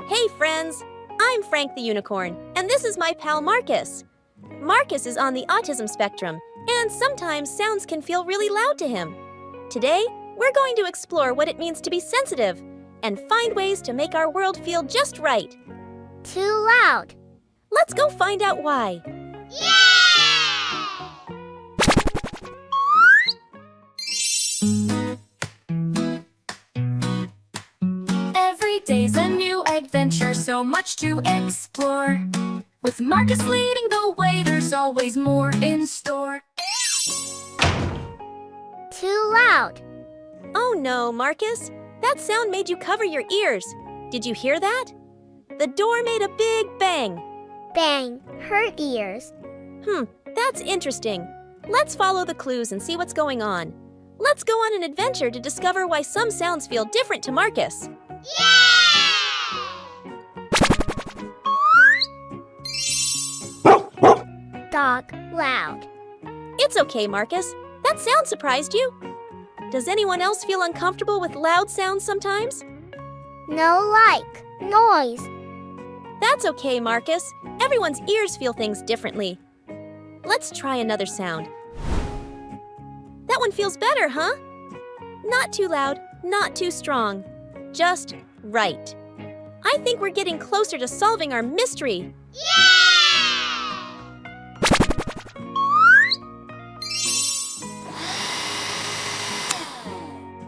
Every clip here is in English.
Hey friends, I'm Frank the Unicorn, and this is my pal Marcus. Marcus is on the autism spectrum, and sometimes sounds can feel really loud to him. Today, we're going to explore what it means to be sensitive and find ways to make our world feel just right. Too loud. Let's go find out why. Every day's a new adventure, so much to explore. With Marcus leading the way, there's always more in store. Too loud. Oh no, Marcus, that sound made you cover your ears. Did you hear that? The door made a big bang. Bang. Hurt ears. That's interesting. Let's follow the clues and see what's going on. Let's go on an adventure to discover why some sounds feel different to Marcus. Dog. Loud. It's okay, Marcus. That sound surprised you. Does anyone else feel uncomfortable with loud sounds sometimes? No like. Noise. That's okay, Marcus. Everyone's ears feel things differently. Let's try another sound. That one feels better, huh? Not too loud, not too strong. Just right. I think we're getting closer to solving our mystery.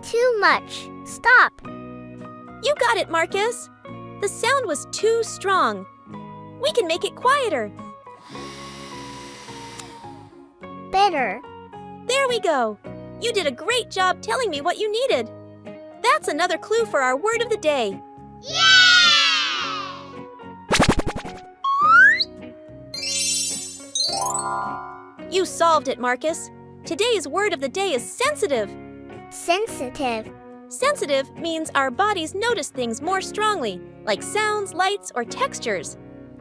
Too much. Stop. You got it, Marcus. The sound was too strong. We can make it quieter. Better. There we go. You did a great job telling me what you needed. That's another clue for our word of the day. You solved it, Marcus. Today's word of the day is sensitive. Sensitive. Sensitive means our bodies notice things more strongly, like sounds, lights, or textures.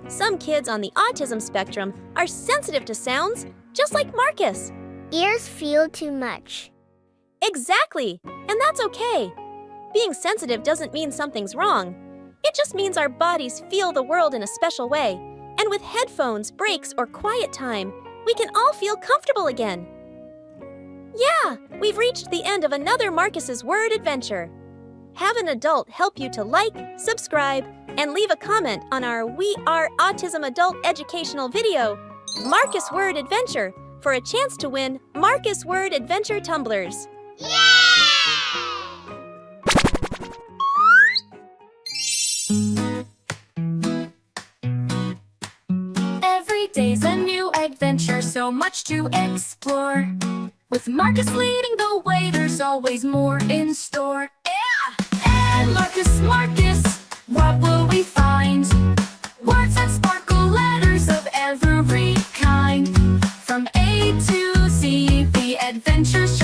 Some kids on the autism spectrum are sensitive to sounds, just like Marcus. Ears feel too much. Exactly, and that's okay. Being sensitive doesn't mean something's wrong. It just means our bodies feel the world in a special way. And with headphones, breaks, or quiet time, we can all feel comfortable again. Yeah, we've reached the end of another Marcus's Word adventure. Have an adult help you to like, subscribe, and leave a comment on our We-Are-Autism adult educational video, Marcus Word Adventure, for a chance to win Marcus Word Adventure tumblers. Every day's a new adventure, so much to explore. With Marcus leading the way, there's always more in store. And Marcus, what will we find? Words that sparkle, letters of every kind. From A to Z, the adventures